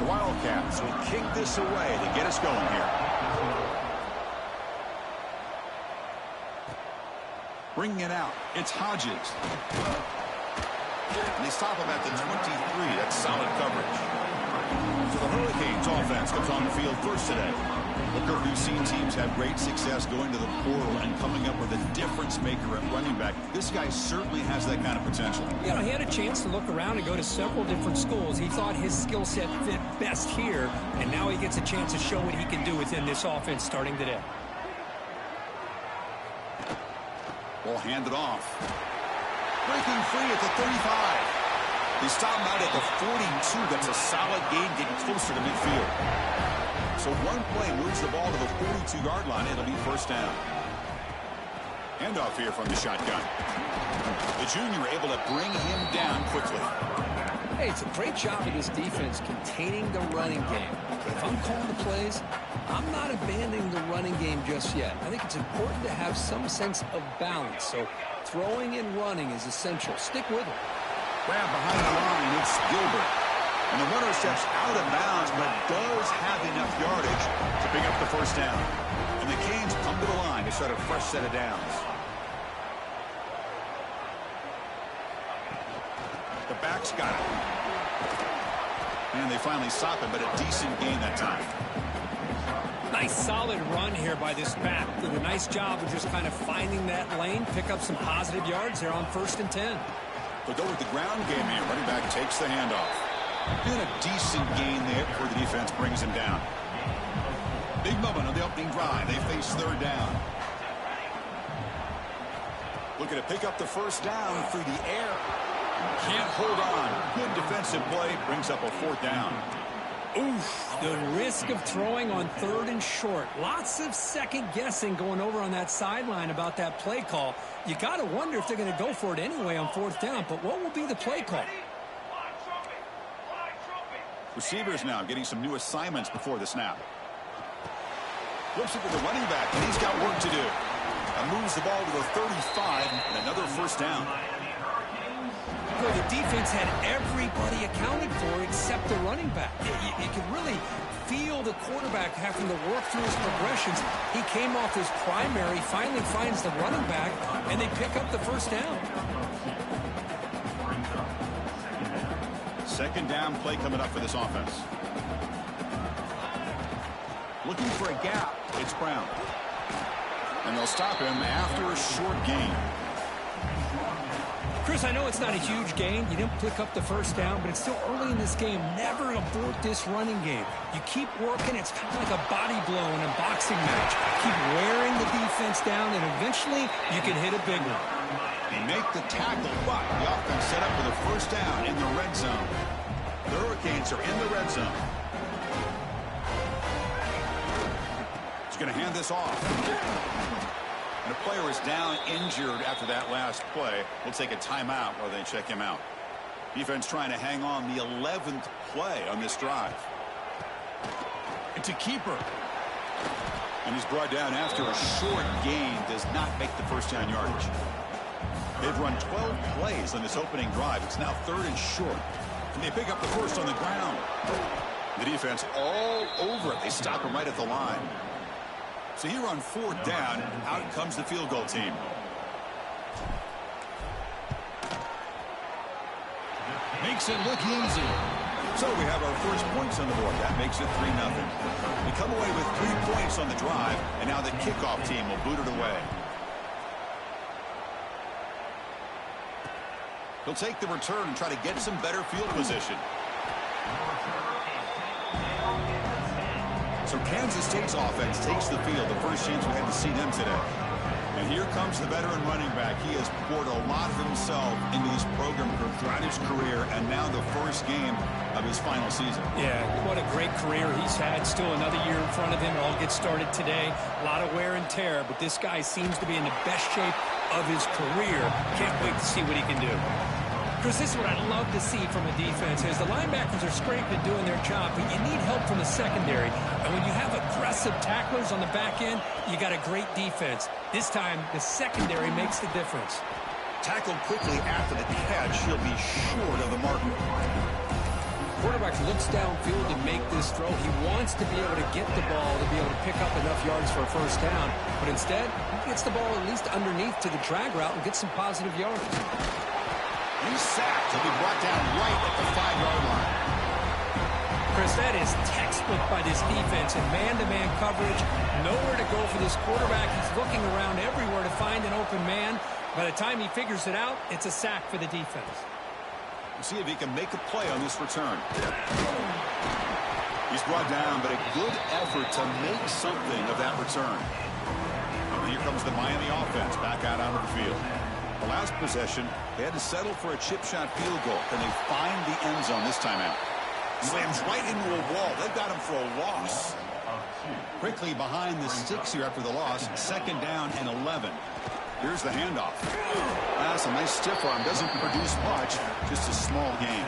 Wildcats will kick this away to get us going here. Bringing it out, it's Hodges. And they stop him at the 23. That's solid coverage. So the Hurricanes offense comes on the field first today. Look, we've seen teams have great success going to the portal and coming up with a difference maker at running back. This guy certainly has that kind of potential. You know, he had a chance to look around and go to several different schools. He thought his skill set fit best here, and now he gets a chance to show what he can do within this offense starting today. Ball handed off. Breaking free at the 35. They stop him out at the 42. That's a solid gain, getting closer to midfield. So one play moves the ball to the 42-yard line. It'll be first down. Handoff here from the shotgun. The junior able to bring him down quickly. Hey, it's a great job of this defense containing the running game. If I'm calling the plays, I'm not abandoning the running game just yet. I think it's important to have some sense of balance. So throwing and running is essential. Stick with it. Grab behind the line, it's Gilbert. And the runner steps out of bounds, but does have enough yardage to pick up the first down. And the Canes come to the line to start a fresh set of downs. The backs got it. And they finally stop him, but a decent gain that time. Nice solid run here by this back. Did a nice job of just kind of finding that lane, pick up some positive yards there on 1st and 10. But go with the ground game here. Running back takes the handoff. And a decent gain there before the defense brings him down. Big moment on the opening drive. They face third down. Looking to pick up the first down through the air. Can't hold on. Good defensive play. Brings up a fourth down. Oof, the risk of throwing on 3rd and short. Lots of second guessing going over on that sideline about that play call. You got to wonder if they're going to go for it anyway on 4th down, but what will be the play call? Receivers now getting some new assignments before the snap. Looks at the running back, and he's got work to do. And moves the ball to the 35, and another first down. Well, the defense had everybody accounted for except the running back. You could really feel the quarterback having to work through his progressions. He came off his primary, finally finds the running back, and they pick up the first down. Second down play coming up for this offense. Looking for a gap. It's Brown. And they'll stop him after a short gain. Chris, I know it's not a huge gain. You didn't pick up the first down, but it's still early in this game. Never abort this running game. You keep working. It's kind of like a body blow in a boxing match. Keep wearing the defense down, and eventually you can hit a big one. They make the tackle, but the offense set up for the first down in the red zone. The Hurricanes are in the red zone. He's going to hand this off. And a player is down injured after that last play. We'll take a timeout while they check him out. Defense trying to hang on the 11th play on this drive. It's a keeper. And he's brought down after a short gain. Does not make the first down yardage. They've run 12 plays on this opening drive. It's now 3rd and short. And they pick up the first on the ground. The defense all over it. They stop him right at the line. So here on 4th down, out comes the field goal team. Makes it look easy. So we have our first points on the board. That makes it 3-0. We come away with 3 points on the drive, and now the kickoff team will boot it away. He'll take the return and try to get some better field position. So Kansas State's offense takes the field. The first chance we had to see them today. And here comes the veteran running back. He has poured a lot of himself into this program throughout his career, and now the first game of his final season. Yeah, what a great career he's had. Still another year in front of him. It all gets started today. A lot of wear and tear, but this guy seems to be in the best shape of his career. Can't wait to see what he can do. Chris, this is what I love to see from a defense is the linebackers are scraping and doing their job, but you need help from the secondary. And when you have aggressive tacklers on the back end, you got a great defense. This time, the secondary makes the difference. Tackled quickly after the catch. He'll be short of the marker. quarterback looks downfield to make this throw. He wants to be able to get the ball to be able to pick up enough yards for a first down. But instead, he gets the ball at least underneath to the drag route and gets some positive yards. He's sacked. He'll be brought down right at the 5-yard line. Chris, that is textbook by this defense in man-to-man coverage. Nowhere to go for this quarterback. He's looking around everywhere to find an open man. By the time he figures it out, it's a sack for the defense. We'll see if he can make a play on this return. He's brought down, but a good effort to make something of that return. And here comes the Miami offense back out onto the field. The last possession, they had to settle for a chip shot field goal. Can they find the end zone this time out? Slams right into a wall. They've got him for a loss. Quickly behind the sticks here after the loss. 2nd down and 11. Here's the handoff. That's a nice stiff arm. Doesn't produce much. Just a small gain.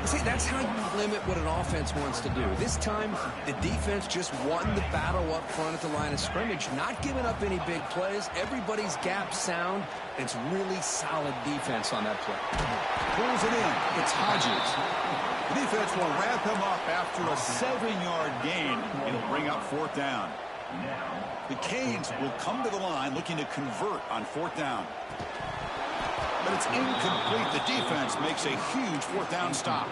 See, that's how you limit what an offense wants to do. This time, the defense just won the battle up front at the line of scrimmage, not giving up any big plays. Everybody's gap sound. It's really solid defense on that play. Pulls it in. It's Hodges. The defense will wrap him up after a 7-yard gain. It'll bring up 4th down. The Canes will come to the line looking to convert on 4th down. But it's incomplete. The defense makes a huge 4th down stop.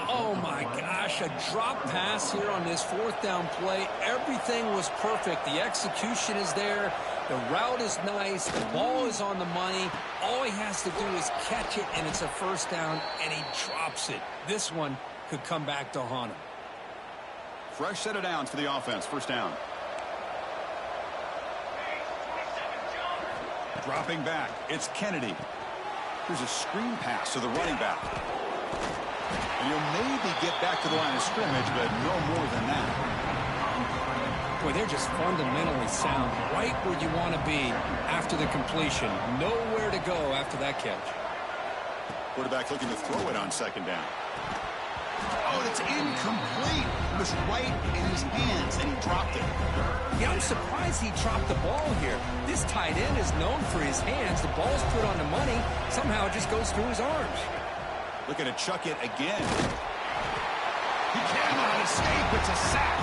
Oh, my gosh. A drop pass here on this 4th down play. Everything was perfect. The execution is there. The route is nice. The ball is on the money. All he has to do is catch it, and it's a 1st down, and he drops it. This one could come back to haunt him. Fresh set of downs for the offense. 1st down. Dropping back, it's Kennedy. Here's a screen pass to the running back. And he'll maybe get back to the line of scrimmage, but no more than that. Boy, they're just fundamentally sound, right where you want to be after the completion. Nowhere to go after that catch. Quarterback looking to throw it on 2nd down. Oh, it's incomplete. It was right in his hands, and he dropped it. Yeah, I'm surprised he dropped the ball here. This tight end is known for his hands. The ball's put on the money. Somehow it just goes through his arms. Looking to chuck it again. He cannot escape. It's a sack.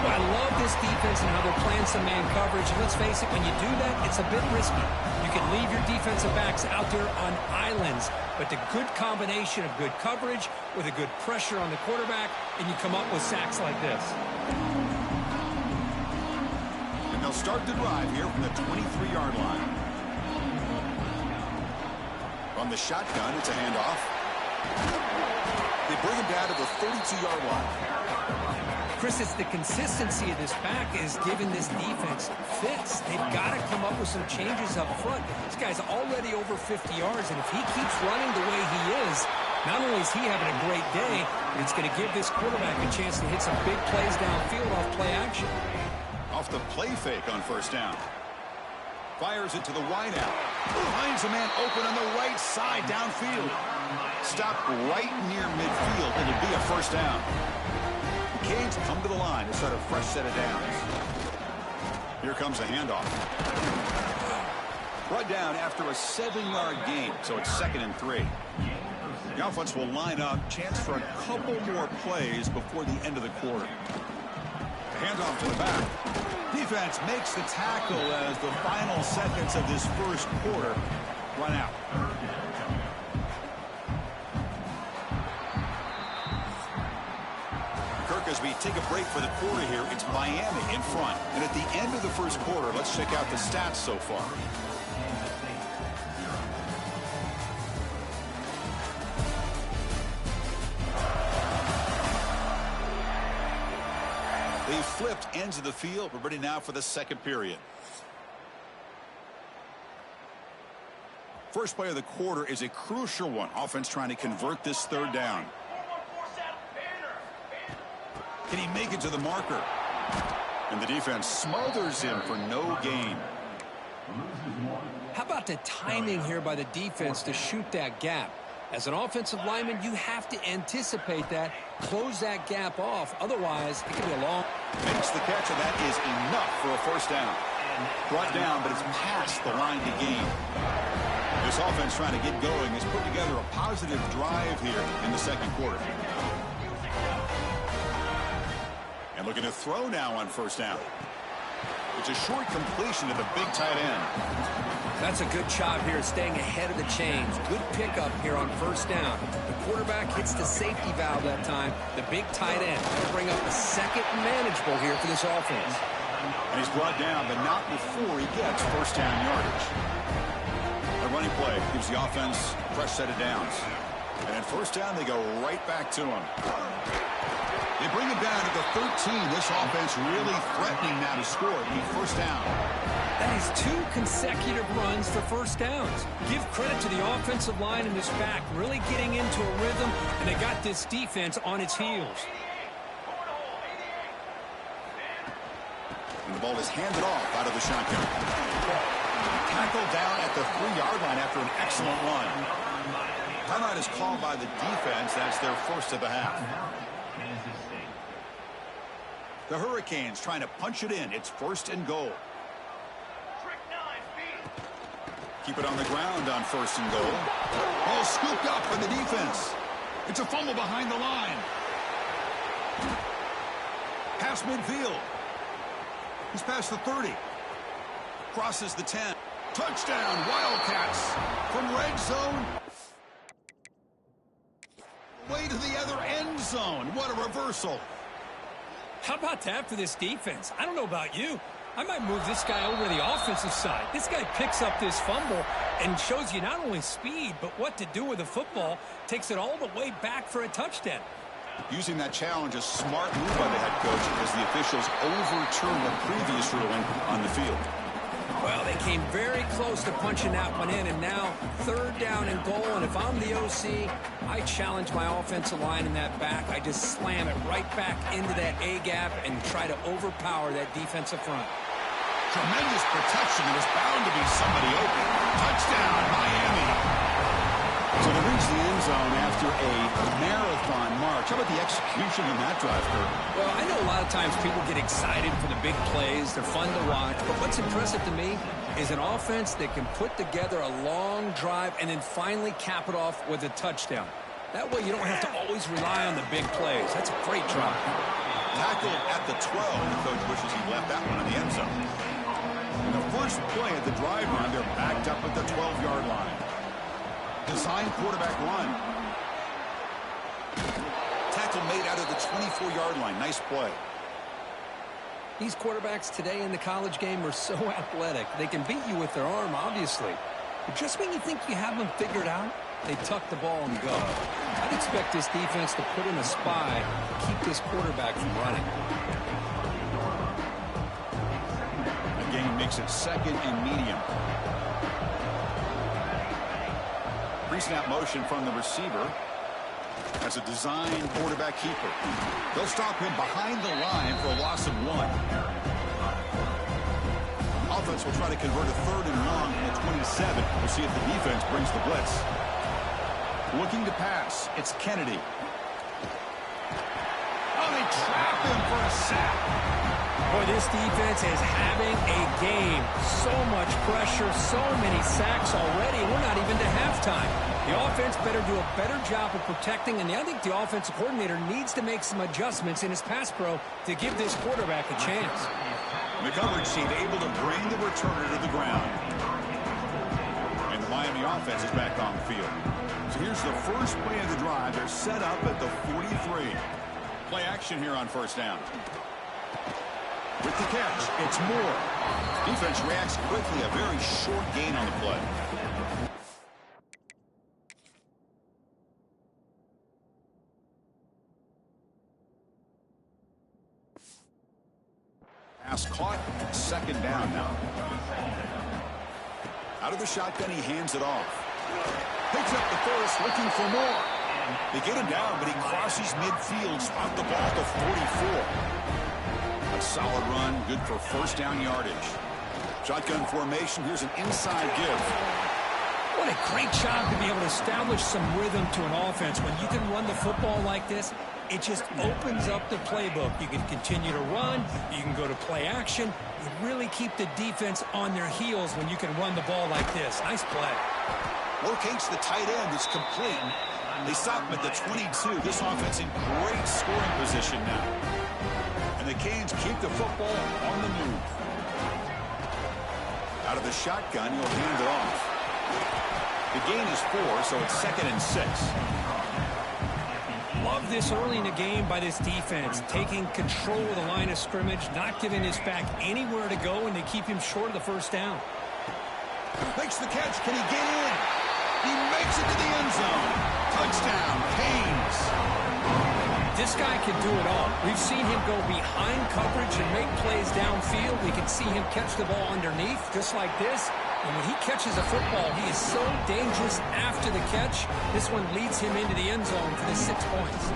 Well, I love this defense and how they're playing some man coverage. And let's face it, when you do that, it's a bit risky. You can leave your defensive backs out there on islands. But the good combination of good coverage with a good pressure on the quarterback, and you come up with sacks like this. And they'll start the drive here from the 23-yard line. From the shotgun, it's a handoff. They bring him down to the 32-yard line. Chris, it's the consistency of this back is giving this defense fits. They've got to come up with some changes up front. This guy's already over 50 yards, and if he keeps running the way he is, not only is he having a great day, but it's going to give this quarterback a chance to hit some big plays downfield off play action. Off the play fake on 1st down. Fires it to the wide out. Finds a man open on the right side downfield. Stopped right near midfield. It'll be a 1st down. The Canes come to the line to start a fresh set of downs. Here comes a handoff. Brought down after a 7-yard gain, so it's 2nd and 3. The offense will line up. Chance for a couple more plays before the end of the quarter. Handoff to the back. Defense makes the tackle as the final seconds of this 1st quarter run out. Kirk, as we take a break for the quarter here, it's Miami in front. And at the end of the 1st quarter, let's check out the stats so far. They flipped ends of the field. We're ready now for the 2nd period. First play of the quarter is a crucial one. Offense trying to convert this 3rd down. Can he make it to the marker? And the defense smothers him for no gain. How about the timing here by the defense to shoot that gap? As an offensive lineman, you have to anticipate that, close that gap off. Otherwise, it could be a long... Makes the catch, and that is enough for a 1st down. Brought down, but it's past the line to gain. The This offense trying to get going has put together a positive drive here in the second quarter. And looking to throw now on first down. It's a short completion to the big tight end. That's a good job here staying ahead of the chains. Good pickup here on first down. The quarterback hits the safety valve that time. The big tight end will bring up a second manageable here for this offense. And he's brought down, but not before he gets first down yardage. The running play gives the offense a fresh set of downs. And at first down, they go right back to him. They bring him down to the 13. This offense really threatening now to score. It'll be first down. That is 2 consecutive runs for first downs. Give credit to the offensive line in this back, really getting into a rhythm, and they got this defense on its heels. And the ball is handed off out of the shotgun. Tackled down at the 3-yard line after an excellent run. Timeout is called by the defense. That's their first of the half. The Hurricanes trying to punch it in. It's first and goal. Keep it on the ground on first and goal. Ball scooped up for the defense. It's a fumble behind the line. Pass midfield. He's past the 30. Crosses the 10. Touchdown, Wildcats. From red zone. Way to the other end zone. What a reversal. How about that for this defense? I don't know about you. I might move this guy over to the offensive side. This guy picks up this fumble and shows you not only speed, but what to do with the football. Takes it all the way back for a touchdown. Using that challenge, a smart move by the head coach as the officials overturn the previous ruling on the field. Well, they came very close to punching that one in, and now third down and goal. And if I'm the OC, I challenge my offensive line in that back. I just slam it right back into that A-gap and try to overpower that defensive front. Tremendous protection. There was bound to be somebody open. Touchdown, Miami. So they reach the end zone after a marathon march. How about the execution in that drive, Kurt? Well, I know a lot of times people get excited for the big plays. They're fun to watch. But what's impressive to me is an offense that can put together a long drive and then finally cap it off with a touchdown. That way you don't have to always rely on the big plays. That's a great drive. Tackled at the 12. The coach wishes he left that one in the end zone. In the first play of the drive run, they're backed up at the 12-yard line. Design quarterback run. Tackle made out of the 24-yard line. Nice play. These quarterbacks today in the college game are so athletic. They can beat you with their arm, obviously. But just when you think you have them figured out, they tuck the ball and go. I'd expect this defense to put in a spy to keep this quarterback from running. The game makes it second and medium. Pre-snap motion from the receiver. That's a design quarterback keeper. They'll stop him behind the line for a loss of 1. Offense will try to convert a 3rd and long from the 27. We'll see if the defense brings the blitz. Looking to pass. It's Kennedy. Oh, they trap him for a sack. Boy, this defense is having a game. So much pressure, so many sacks already. We're not even to halftime. The offense better do a better job of protecting, and I think the offensive coordinator needs to make some adjustments in his pass pro to give this quarterback a chance. The coverage team able to bring the returner to the ground. And the Miami offense is back on the field. So here's the first play of the drive. They're set up at the 43. Play action here on first down. With the catch, it's Moore. Defense reacts quickly. A very short gain on the play. Pass caught. Second down now. Out of the shotgun, he hands it off. Picks up the first, looking for more. They get him down, but he crosses midfield. Spot the ball at the 44. A solid run, good for first down yardage. Shotgun formation. Here's an inside give. What a great job to be able to establish some rhythm to an offense. When you can run the football like this, it just opens up the playbook. You can continue to run. You can go to play action. You really keep the defense on their heels when you can run the ball like this. Nice play. Locates the tight end. It's complete. They stop him at the 22. This offense in great scoring position now. And the Canes keep the football on the move. Out of the shotgun, he'll hand it off. The gain is 4, so it's 2nd and 6. Love this early in the game by this defense, taking control of the line of scrimmage, not giving his back anywhere to go, and they keep him short of the first down. Makes the catch. Can he get in? He makes it to the end zone. Touchdown, Canes. This guy can do it all. We've seen him go behind coverage and make plays downfield. We can see him catch the ball underneath, just like this. And when he catches a football, he is so dangerous after the catch. This one leads him into the end zone for the 6 points.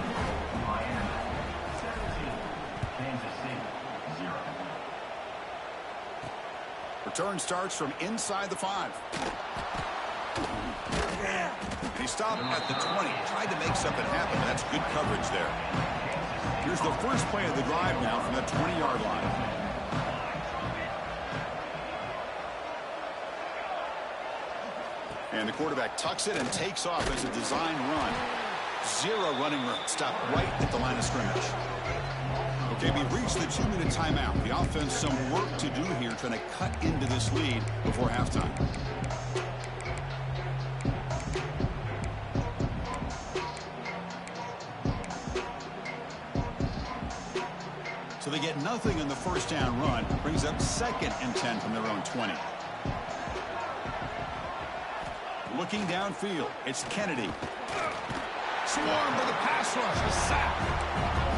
Return starts from inside the 5. And he stopped at the 20. Tried to make something happen, but that's good coverage there. Here's the first play of the drive now from the 20-yard line. And the quarterback tucks it and takes off as a design run. 0 running room. Stopped right at the line of scrimmage. Okay, we've reached the 2-minute timeout. The offense some work to do here, trying to cut into this lead before halftime. So they get nothing in the first down run. Brings up 2nd and 10 from their own 20. Looking downfield, it's Kennedy. Swarmed by the pass rush, a sack.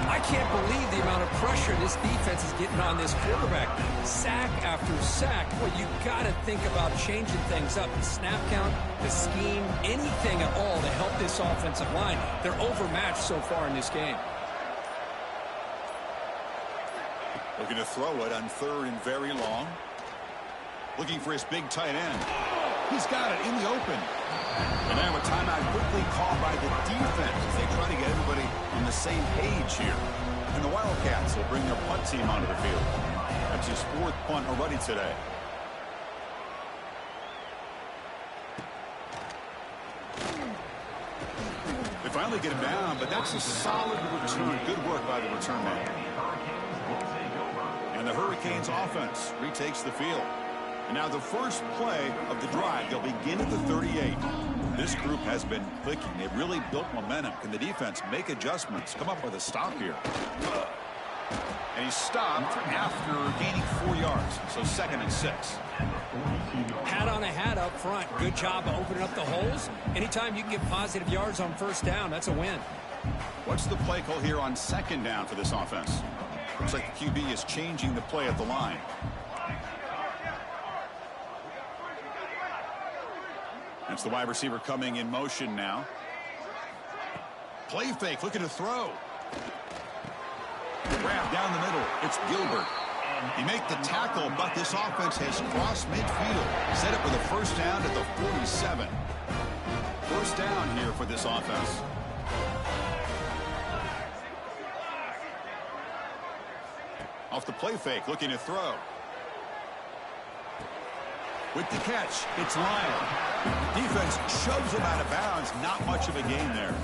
I can't believe the amount of pressure this defense is getting on this quarterback. Sack after sack. Well, you got to think about changing things up. The snap count, the scheme, anything at all to help this offensive line. They're overmatched so far in this game. Looking to throw it on 3rd and very long. Looking for his big tight end. He's got it in the open. And now a timeout quickly called by the defense as they try to get everybody on the same page here. And the Wildcats will bring their punt team onto the field. That's his 4th punt already today. They finally get him down, but that's a solid return. Good work by the return man. And the Hurricanes offense retakes the field. And now the first play of the drive, they'll begin at the 38. This group has been clicking. They've really built momentum. Can the defense make adjustments? Come up with a stop here. And he stopped after gaining 4 yards. So 2nd and 6. Hat on a hat up front. Good job of opening up the holes. Anytime you can get positive yards on first down, that's a win. What's the play call here on 2nd down for this offense? Looks like the QB is changing the play at the line. That's the wide receiver coming in motion now. Play fake, looking to throw. Wrap down the middle. It's Gilbert. He make the tackle, but this offense has crossed midfield. Set up with a first down at the 47. First down here for this offense. Off the play fake, looking to throw. With the catch, it's Lyle. Defense shoves him out of bounds. Not much of a gain there.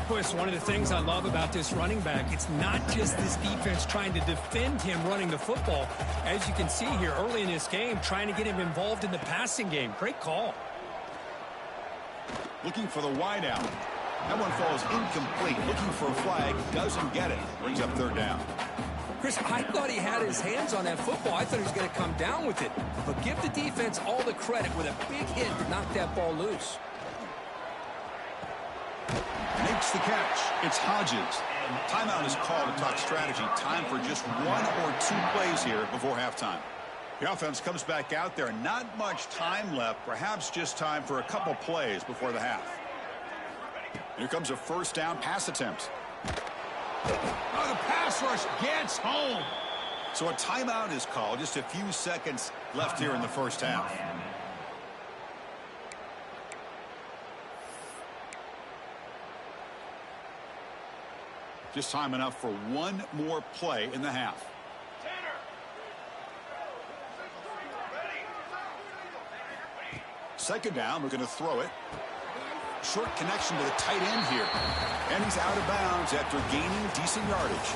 Chris, one of the things I love about this running back, it's not just this defense trying to defend him running the football. As you can see here early in this game, trying to get him involved in the passing game. Great call. Looking for the wide out. That one falls incomplete. Looking for a flag. Doesn't get it. Brings up 3rd down. Chris, I thought he had his hands on that football. I thought he was going to come down with it. But give the defense all the credit with a big hit to knock that ball loose. Makes the catch. It's Hodges. Timeout is called to talk strategy. Time for just 1 or 2 plays here before halftime. The offense comes back out there. Not much time left. Perhaps just time for a couple plays before the half. Here comes a first down pass attempt. Oh, the pass rush gets home. So a timeout is called. Just a few seconds left here in the first half. Just time enough for 1 more play in the half. Second down, we're going to throw it. Short connection to the tight end here. And he's out of bounds after gaining decent yardage.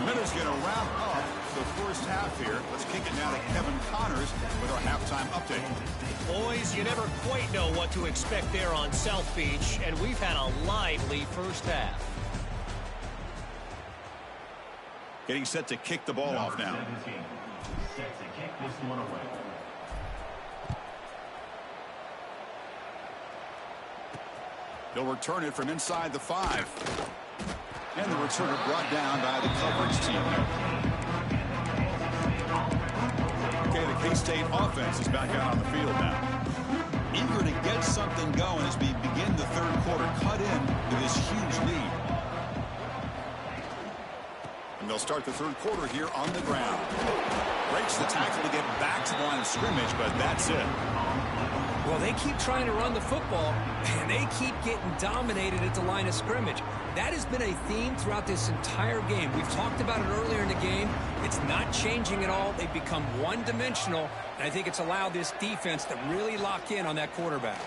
Minutes going to wrap up the first half here. Let's kick it now to Kevin Connors with our halftime update. Boys, you never quite know what to expect there on South Beach, and we've had a lively first half. Getting set to kick the ball off now. Set to kick this one away. They'll return it from inside the 5. And the returner brought down by the coverage team. Okay, the K-State offense is back out on the field now. Eager to get something going as we begin the third quarter, cut in to this huge lead. And they'll start the third quarter here on the ground. Breaks the tackle to get back to the line of scrimmage, but that's it. Well, they keep trying to run the football, and they keep getting dominated at the line of scrimmage. That has been a theme throughout this entire game. We've talked about it earlier in the game. It's not changing at all. They've become one-dimensional, and I think it's allowed this defense to really lock in on that quarterback.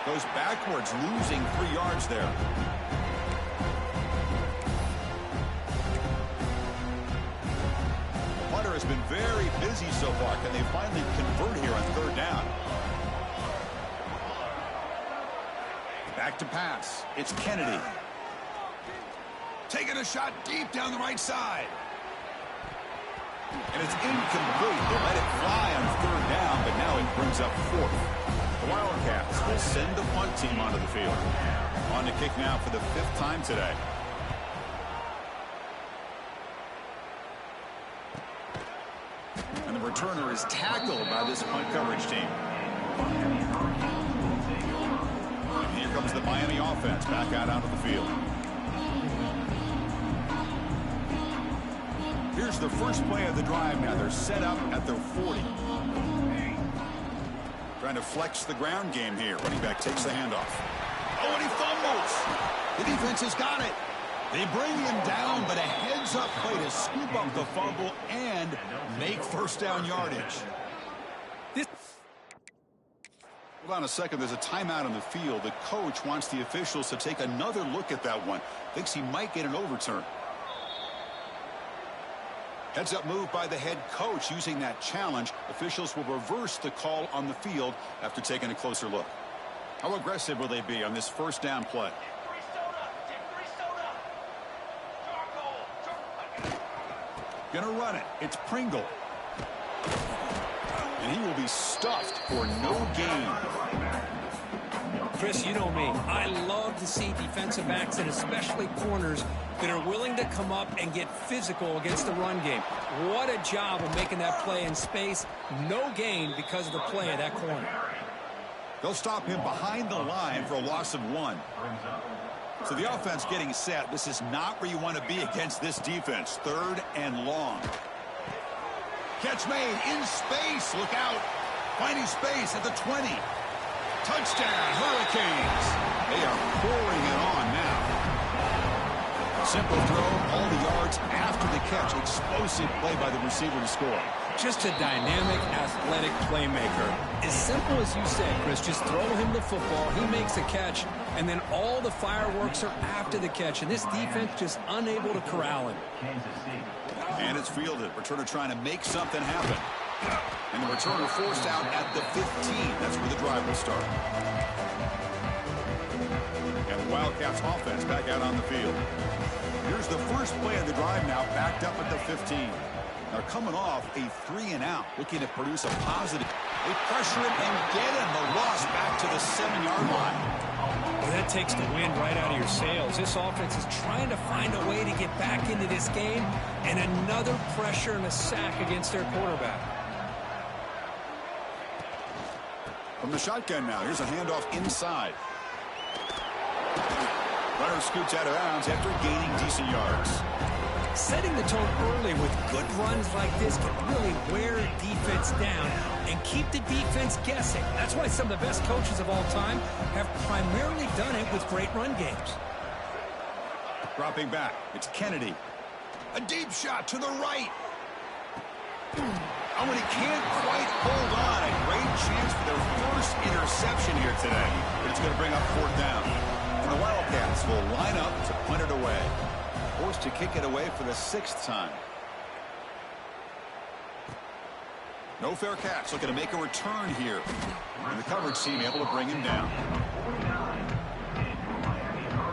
Goes backwards, losing 3 yards there. Punter has been very busy so far. Can they finally convert here on third down? Back to pass. It's Kennedy. Taking a shot deep down the right side. And it's incomplete. They let it fly on third down, but now it brings up 4th. The Wildcats will send the punt team onto the field. On to kick now for the 5th time today. And the returner is tackled by this punt coverage team. And here comes the Miami offense back out onto the field. Here's the first play of the drive now. They're set up at their 40. Trying to flex the ground game here. Running back takes the handoff. Oh, and he fumbles. The defense has got it. They bring him down, but a heads-up play to scoop up the fumble and make first down yardage. Hold on a second. There's a timeout on the field. The coach wants the officials to take another look at that one. Thinks he might get an overturn. Heads-up move by the head coach using that challenge. Officials will reverse the call on the field after taking a closer look. How aggressive will they be on this first down play? Gonna run it. It's Pringle. And he will be stuffed for no gain. Chris, you know me. I love to see defensive backs and especially corners that are willing to come up and get physical against the run game. What a job of making that play in space. No gain because of the play of that corner. They'll stop him behind the line for a loss of 1. So the offense getting set. This is not where you want to be against this defense. 3rd and long. Catch made in space. Look out. Finding space at the 20. Touchdown, Hurricanes. They are pouring it on now. Simple throw, all the yards after the catch. Explosive play by the receiver to score. Just a dynamic, athletic playmaker. As simple as you said, Chris, just throw him the football, he makes a catch, and then all the fireworks are after the catch, and this defense just unable to corral him. And it's fielded. Returner trying to make something happen. And the returner forced out at the 15. That's where the drive will start. And the Wildcats offense back out on the field. Here's the first play of the drive now, backed up at the 15. They're coming off a 3-and-out, looking to produce a positive. They pressure him and get him. The loss back to the 7-yard line. Well, that takes the wind right out of your sails. This offense is trying to find a way to get back into this game, and another pressure and a sack against their quarterback. From the shotgun now, here's a handoff inside. Runner scoots out of bounds after gaining decent yards. Setting the tone early with good runs like this can really wear defense down and keep the defense guessing. That's why some of the best coaches of all time have primarily done it with great run games. Dropping back, it's Kennedy. A deep shot to the right. Oh, and he can't quite hold on. A great chance for their first interception here today, but it's going to bring up 4th down. And the Wildcats will line up to punt it away. Forced to kick it away for the 6th time. No fair catch, looking to make a return here. And the coverage team able to bring him down.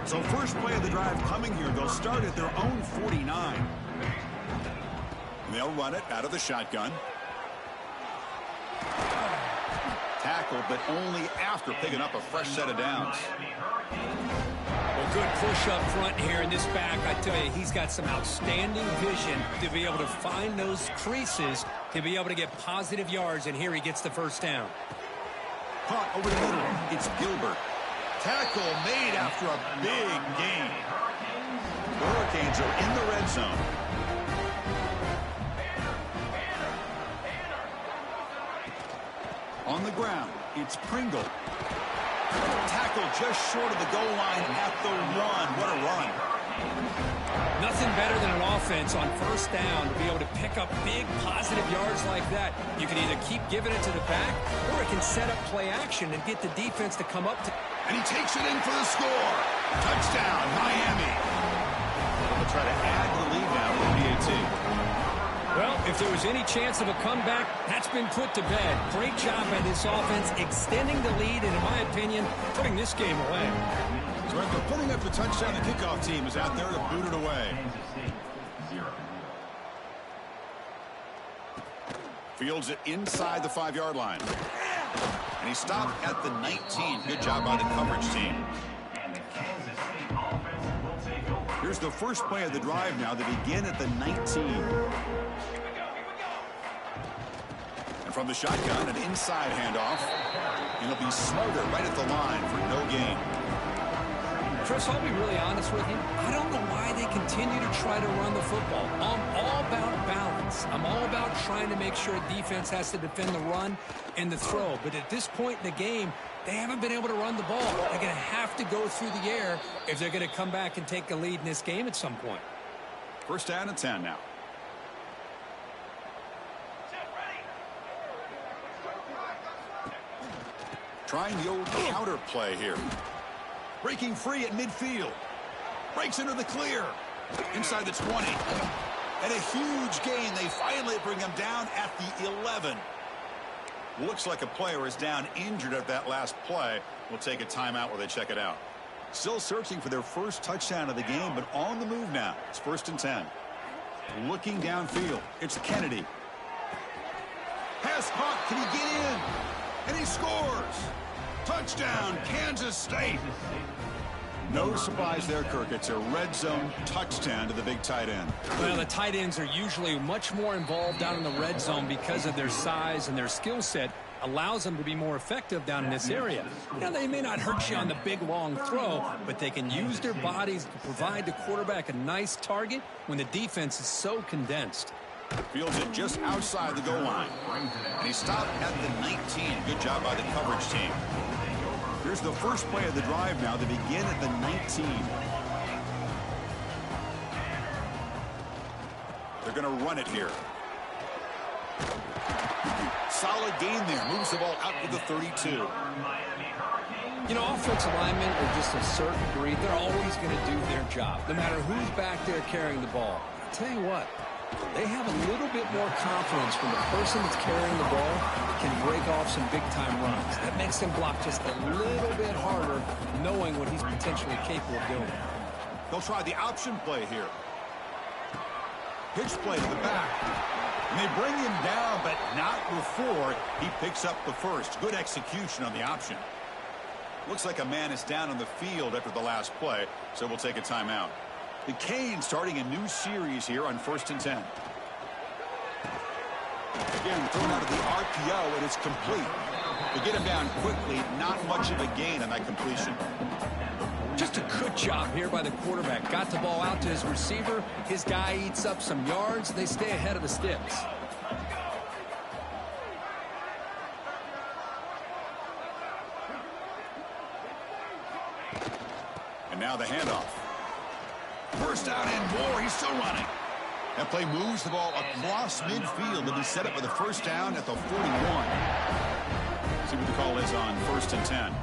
So first play of the drive coming here. They'll start at their own 49. And they'll run it out of the shotgun. Tackle, but only after picking up a fresh set of downs. Well, good push up front here in this back. I tell you, he's got some outstanding vision to be able to find those creases, to be able to get positive yards, and here he gets the first down. Caught over the middle. It's Gilbert. Tackle made after a big gain. The Hurricanes are in the red zone. On the ground, it's Pringle. Tackle just short of the goal line at the 1. What a run. Nothing better than an offense on first down to be able to pick up big positive yards like that. You can either keep giving it to the back, or it can set up play action and get the defense to come up to. And he takes it in for the score. Touchdown, Miami. They'll try to add to the lead now for the PAT. Well, if there was any chance of a comeback, that's been put to bed. Great job by this offense extending the lead and, in my opinion, putting this game away. So after putting up the touchdown, the kickoff team is out there to boot it away. Fields it inside the 5-yard line. And he stopped at the 19. Good job by the coverage team. Here's the first play of the drive now. They begin at the 19. And from the shotgun, an inside handoff. And it'll be smothered right at the line for no gain. Chris, I'll be really honest with you. I don't know why they continue to try to run the football. I'm all about balance. I'm all about trying to make sure defense has to defend the run and the throw. But at this point in the game, they haven't been able to run the ball. They're going to have to go through the air if they're going to come back and take a lead in this game at some point. First down and 10 now. Trying the old counter play here. Breaking free at midfield. Breaks into the clear. Inside the 20. And a huge gain. They finally bring him down at the 11. Looks like a player is down injured at that last play. We'll take a timeout while they check it out. Still searching for their first touchdown of the game, but on the move now. It's 1st and 10. Looking downfield. It's Kennedy. Pass caught. Can he get in? And he scores. Touchdown, Kansas State. No surprise there, Kirk. It's a red zone touchdown to the big tight end. Well, the tight ends are usually much more involved down in the red zone because of their size, and their skill set allows them to be more effective down in this area. Now, they may not hurt you on the big, long throw, but they can use their bodies to provide the quarterback a nice target when the defense is so condensed. Fields it just outside the goal line. And he stopped at the 19. Good job by the coverage team. Here's the first play of the drive now. They begin at the 19. They're going to run it here. Solid gain there. Moves the ball out to the 32. You know, offensive linemen are just a certain breed. They're always going to do their job, no matter who's back there carrying the ball. I'll tell you what, they have a little bit more confidence when the person that's carrying the ball can break off some big-time runs. That makes them block just a little bit harder, knowing what he's potentially capable of doing. They'll try the option play here. Pitch play to the back. And they bring him down, but not before he picks up the first. Good execution on the option. Looks like a man is down on the field after the last play, so we'll take a timeout. The Canes starting a new series here on 1st and 10. Again, thrown out of the RPO, and it's complete. They get him down quickly, not much of a gain on that completion. Just a good job here by the quarterback. Got the ball out to his receiver. His guy eats up some yards. They stay ahead of the sticks. And now the handoff. First down and more. He's still running. That play moves the ball across midfield to be set up with a first down at the 41. See what the call is on 1st and 10.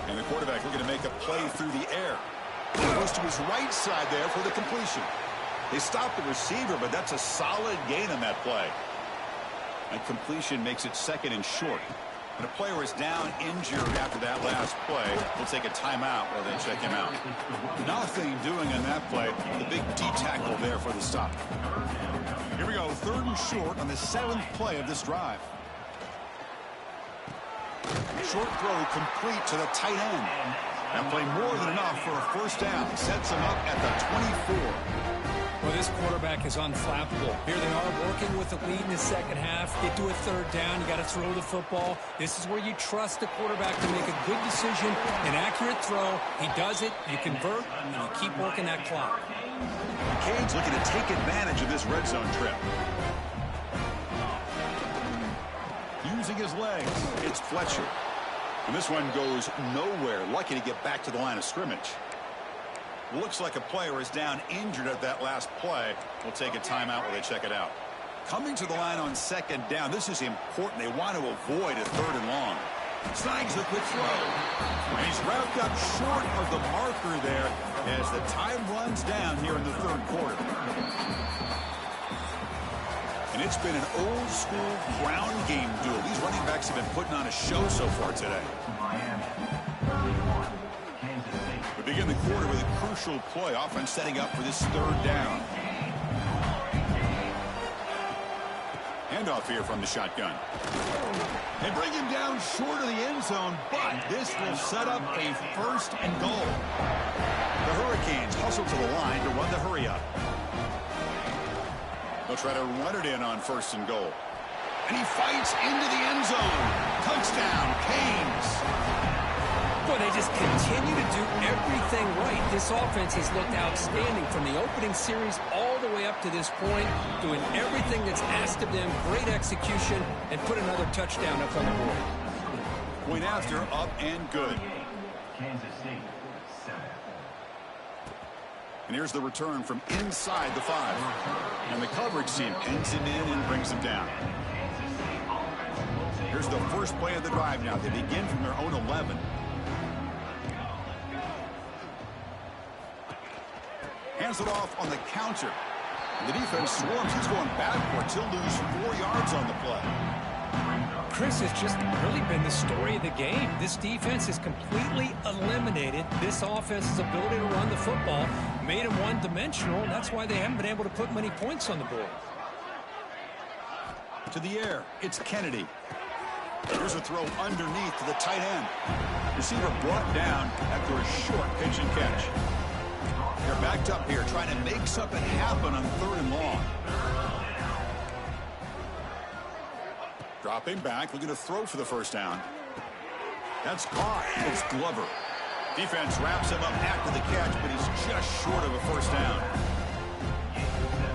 And the quarterback looking to make a play through the air. He goes to his right side there for the completion. They stopped the receiver, but that's a solid gain on that play. And completion makes it 2nd and short. And a player is down injured after that last play. We'll take a timeout while they check him out. Nothing doing on that play. The big D tackle there for the stop. Here we go, 3rd and short on the 7th play of this drive. Short throw complete to the tight end. That play more than enough for a 1st down. Sets him up at the 24. Well, this quarterback is unflappable. Here they are working with the lead in the 2nd half. Get to a 3rd down. You got to throw the football. This is where you trust the quarterback to make a good decision, an accurate throw. He does it. You convert, and you keep working that clock. Cade's looking to take advantage of this red zone trip. Using his legs, it's Fletcher. And this one goes nowhere. Lucky to get back to the line of scrimmage. Looks like a player is down injured at that last play. We'll take a timeout while they check it out. Coming to the line on 2nd down. This is important. They want to avoid a 3rd and long. Snags the quick throw. And he's wrapped up short of the marker there as the time runs down here in the 3rd quarter. And it's been an old-school ground game duel. These running backs have been putting on a show so far today. We begin the quarter with a crucial play. Offense setting up for this 3rd down. Handoff here from the shotgun. They bring him down short of the end zone, but this will set up a 1st and goal. The Hurricanes hustle to the line to run the hurry up. They'll try to run it in on 1st and goal. And he fights into the end zone. Touchdown, Canes. Boy, they just continue to do everything right. This offense has looked outstanding from the opening series all the way up to this point, doing everything that's asked of them, great execution, and put another touchdown up on the board. Point after, up and good. And here's the return from inside the 5. And the coverage team pins him in and brings him down. Here's the first play of the drive now. They begin from their own 11. Hands it off on the counter. And the defense swarms. He's going backwards. He'll lose 4 yards on the play. Chris has just really been the story of the game. This defense has completely eliminated this offense's ability to run the football, made them one-dimensional, and that's why they haven't been able to put many points on the board. To the air, it's Kennedy. Here's a throw underneath to the tight end. Receiver brought down after a short pitch and catch. They're backed up here, trying to make something happen on 3rd and long. Dropping back, looking to throw for the 1st down. That's caught. It's Glover. Defense wraps him up after the catch, but he's just short of a 1st down.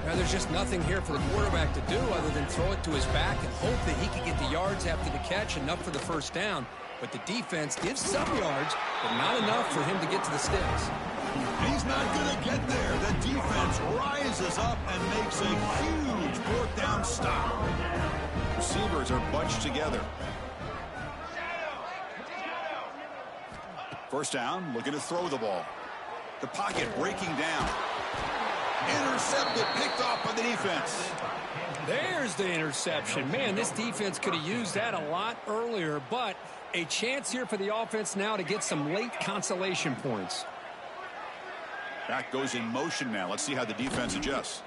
Now, there's just nothing here for the quarterback to do other than throw it to his back and hope that he can get the yards after the catch, enough for the 1st down. But the defense gives some yards, but not enough for him to get to the sticks. He's not going to get there. The defense rises up and makes a huge 4th down stop. Receivers are bunched together. 1st down, looking to throw the ball. The pocket breaking down. Intercepted, picked off by the defense. There's the interception. Man, this defense could have used that a lot earlier, but a chance here for the offense now to get some late consolation points. Back goes in motion now. Let's see how the defense adjusts.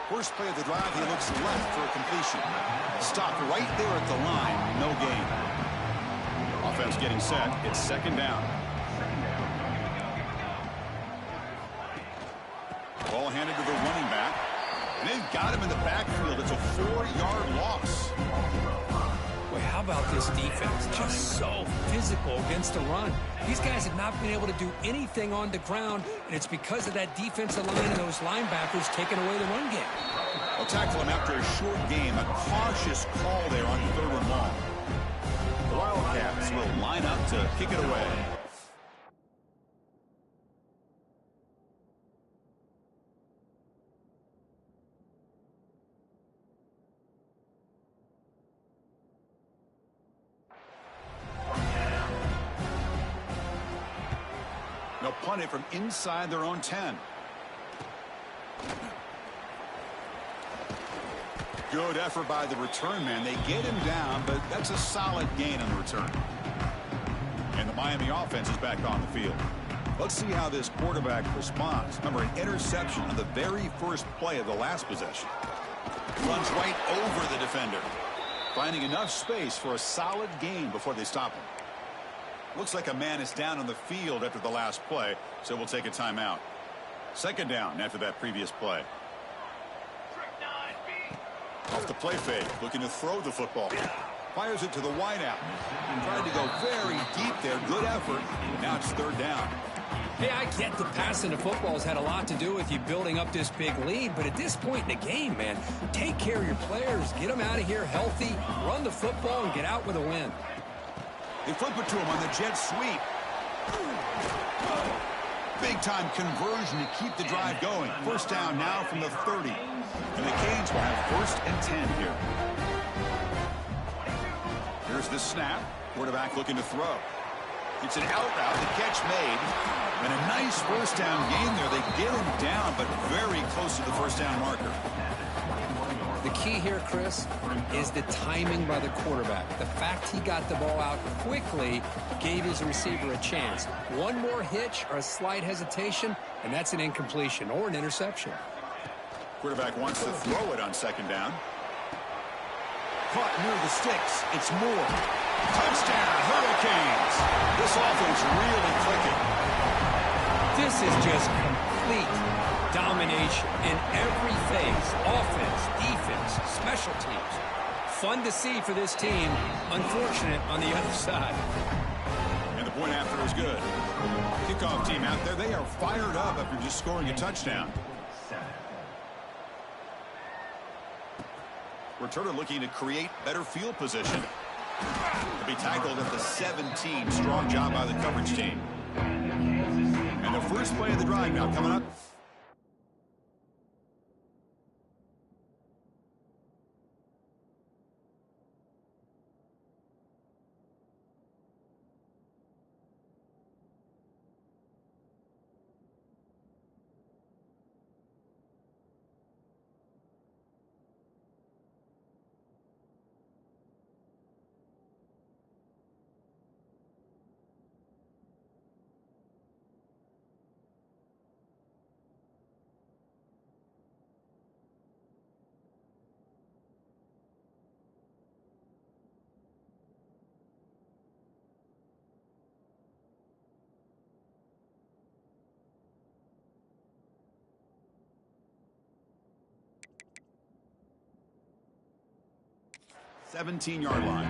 First play of the drive, he looks left for a completion. Stopped right there at the line. No gain. Offense getting set. It's 2nd down. Ball handed to the running back. And they've got him in the backfield. It's a 4-yard loss. Boy, how about this defense? Just so physical against the run. These guys have not been able to do anything on the ground, and it's because of that defensive line and those linebackers taking away the run game. They'll tackle him after a short game. A cautious call there on 3rd and long. The Wildcats will line up to kick it away. They'll punt it from inside their own 10. Good effort by the return man. They get him down, but that's a solid gain on the return. And the Miami offense is back on the field. Let's see how this quarterback responds. Remember, an interception on the very first play of the last possession. Runs right over the defender, finding enough space for a solid gain before they stop him. Looks like a man is down on the field after the last play, so we'll take a timeout. Second down after that previous play. Off the play fake, looking to throw the football. Fires it to the wideout. Tried to go very deep there. Good effort. Now it's third down. Hey, I get the passing the football has had a lot to do with you building up this big lead, but at this point in the game, man, take care of your players. Get them out of here healthy, run the football, and get out with a win. They flip it to him on the jet sweep. Big-time conversion to keep the drive going. First down now from the 30. And the Canes will have first and 10 here. Here's the snap. Quarterback looking to throw. It's an out route. The catch made. And a nice first down gain there. They get him down, but very close to the first down marker. The key here, Chris, is the timing by the quarterback. The fact he got the ball out quickly gave his receiver a chance. One more hitch or a slight hesitation, and that's an incompletion or an interception. Quarterback wants to throw it on second down. Caught near the sticks. It's Moore. Touchdown, Hurricanes. This offense really clicking. This is just complete domination in every phase. Offense, defense, special teams. Fun to see for this team. Unfortunate on the other side. And the point after is good. Kickoff team out there, they are fired up after just scoring a touchdown. Returner looking to create better field position. To be tackled at the 17. Strong job by the coverage team. And the first play of the drive now coming up. $17-yard line.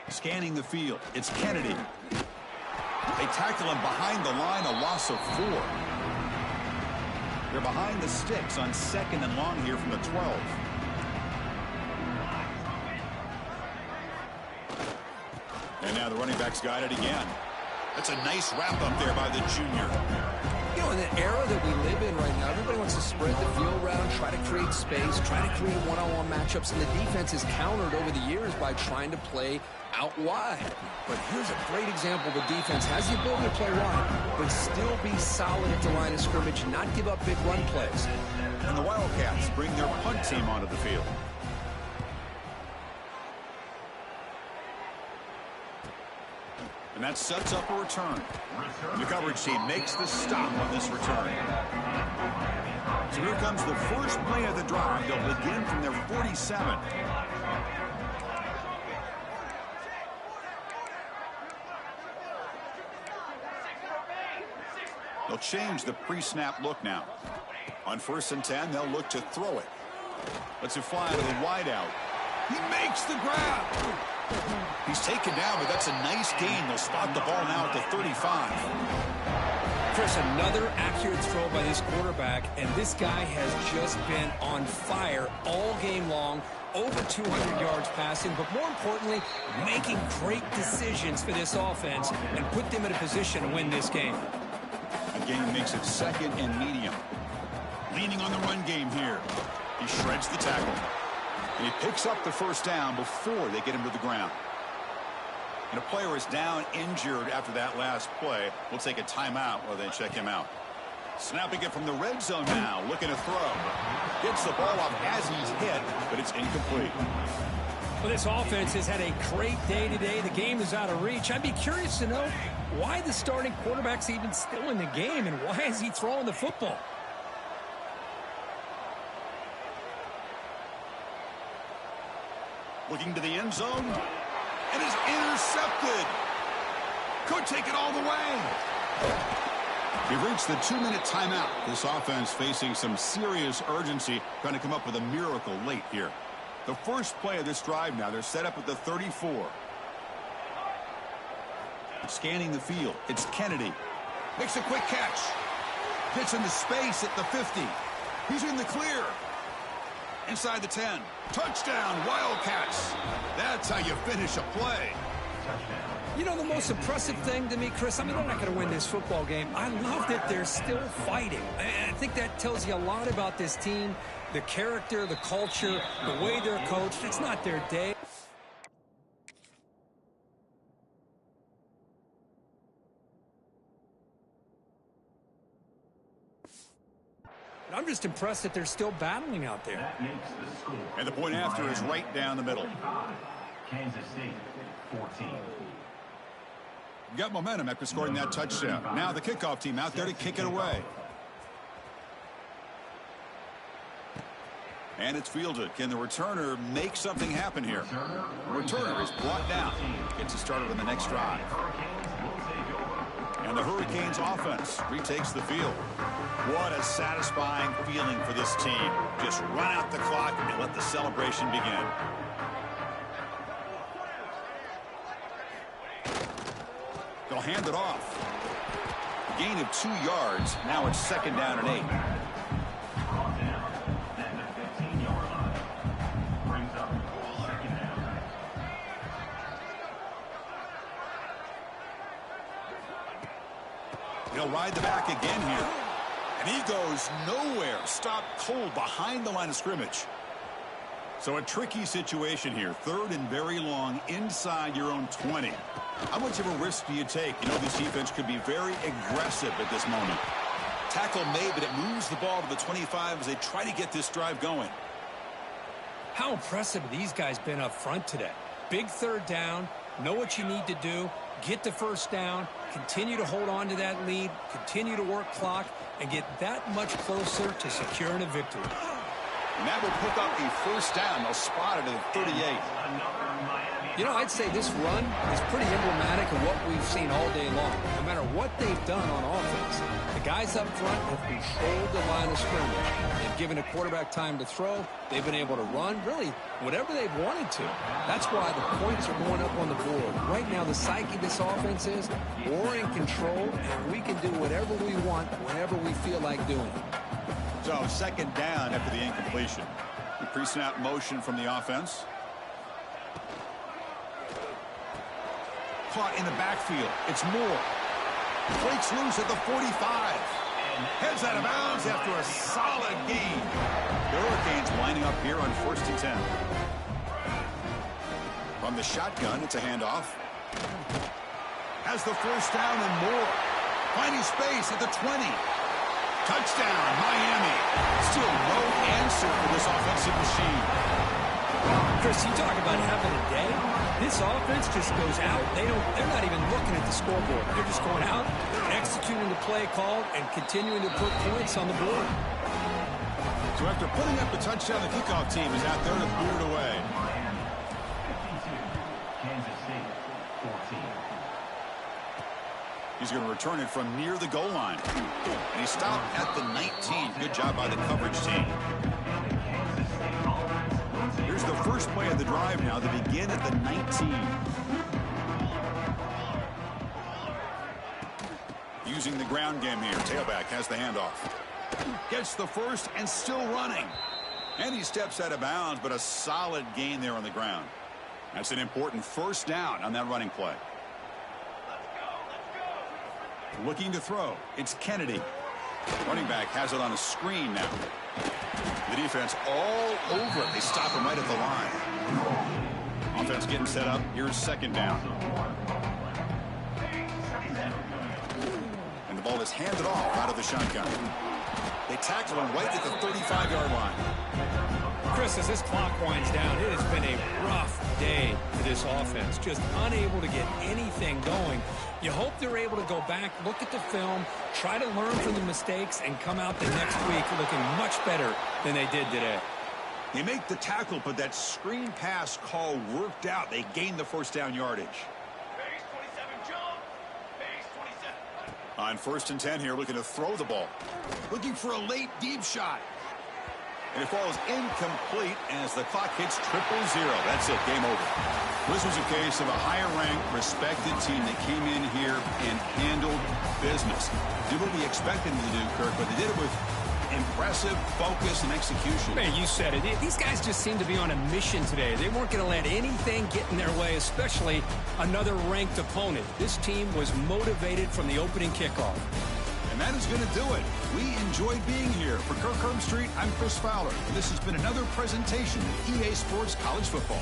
Scanning the field. It's Kennedy. They tackle him behind the line, a loss of 4. They're behind the sticks on second and long here from the 12. And now the running back's got it again. That's a nice wrap up there by the junior. You know, in the era that we live in right now, everybody wants to spread the field around, try to create space, try to create one-on-one matchups, and the defense is countered over the years by trying to play out wide. But here's a great example. The defense has the ability to play wide, but still be solid at the line of scrimmage and not give up big run plays. And the Wildcats bring their punt team onto the field. And that sets up a return. The coverage team makes the stop on this return. So here comes the first play of the drive. They'll begin from their 47. They'll change the pre-snap look now. On first and 10, they'll look to throw it. Lets it fly to the wideout. He makes the grab. He's taken down, but that's a nice gain. They'll spot the ball now at the 35. Chris, another accurate throw by this quarterback, and this guy has just been on fire all game long. Over 200 yards passing, but more importantly, making great decisions for this offense and put them in a position to win this game. The game makes it second and medium. Leaning on the run game here. He shreds the tackle. And he picks up the first down before they get him to the ground. And a player is down injured after that last play. We'll take a timeout while they check him out. Snapping it from the red zone now, looking to throw. Gets the ball off as he's hit, but it's incomplete. Well, this offense has had a great day today. The game is out of reach. I'd be curious to know why the starting quarterback's even still in the game, and why is he throwing the football? Looking to the end zone. And is intercepted. Could take it all the way. We've reached the 2-minute timeout. This offense facing some serious urgency, trying to come up with a miracle late here. The first play of this drive now, they're set up at the 34. Scanning the field, it's Kennedy. Makes a quick catch. Gets into space at the 50. He's in the clear. Inside the 10. Touchdown, Wildcats. That's how you finish a play. You know, the most impressive thing to me, Chris, I mean, they're not going to win this football game. I love that they're still fighting. And I think that tells you a lot about this team, the character, the culture, the way they're coached. It's not their day. I'm just impressed that they're still battling out there. And the point after is right down the middle. Kansas State, 14. Got momentum after scoring that touchdown. Now the kickoff team out there to kick it away. And it's fielded. Can the returner make something happen here? The returner is brought down. Gets it started on the next drive. And the Hurricanes offense retakes the field. What a satisfying feeling for this team. Just run out the clock and let the celebration begin. They'll hand it off. Gain of 2 yards. Now it's 2nd down and 8. He'll ride the back again here. And he goes nowhere. Stopped cold behind the line of scrimmage. So a tricky situation here. 3rd and very long inside your own 20. How much of a risk do you take? You know, this defense could be very aggressive at this moment. Tackle made, but it moves the ball to the 25 as they try to get this drive going. How impressive have these guys been up front today? Big 3rd down. Know what you need to do. Get the 1st down. Continue to hold on to that lead. Continue to work clock. And get that much closer to securing a victory. And that will pick up a 1st down. They'll spot it at 38. You know, I'd say this run is pretty emblematic of what we've seen all day long. No matter what they've done on offense, the guys up front have controlled the line of scrimmage. They've given a quarterback time to throw. They've been able to run, really, whatever they've wanted to. That's why the points are going up on the board. Right now, the psyche of this offense is we're in control, and we can do whatever we want, whenever we feel like doing it. So 2nd down after the incompletion. The pre-snap motion from the offense. Caught in the backfield. It's Moore. Breaks loose at the 45. Heads out of bounds after a solid gain. The Hurricanes lining up here on 1st and 10. From the shotgun, it's a handoff. Has the 1st down and more. Finding space at the 20. Touchdown, Miami. Still no answer for this offensive machine. Chris, you talk about having a day. This offense just goes out. They're not even looking at the scoreboard. They're just going out, executing the play call, and continuing to put points on the board. So after putting up the touchdown, the kickoff team is out there to clear it away. Kansas State, 14. He's going to return it from near the goal line. And he stopped at the 19. Good job by the coverage team. Here's the first play of the drive now. They begin at the 19. Using the ground game here. Tailback has the handoff. Gets the 1st and still running. And he steps out of bounds, but a solid gain there on the ground. That's an important 1st down on that running play. Looking to throw. It's Kennedy. Running back has it on a screen now. The defense all over it. They stop him right at the line. Offense getting set up. Here's second down. And the ball is handed off out of the shotgun. They tackle him right at the 35-yard line. Chris, as this clock winds down, it has been a rough day for this offense. Just unable to get anything going. You hope they're able to go back, look at the film, try to learn from the mistakes, and come out the next week looking much better than they did today. They make the tackle, but that screen pass call worked out. They gained the first down yardage. Base 27, jump. Base 27. On 1st and 10 here, looking to throw the ball. Looking for a late deep shot. And it falls incomplete as the clock hits 0-0. That's it, game over. This was a case of a higher-ranked, respected team that came in here and handled business. Did what we expected them to do, Kirk, but they did it with impressive focus and execution. Man, you said it. These guys just seem to be on a mission today. They weren't going to let anything get in their way, especially another ranked opponent. This team was motivated from the opening kickoff. And that is going to do it. We enjoyed being here. For Kirk Herbstreit, I'm Chris Fowler. This has been another presentation of EA Sports College Football.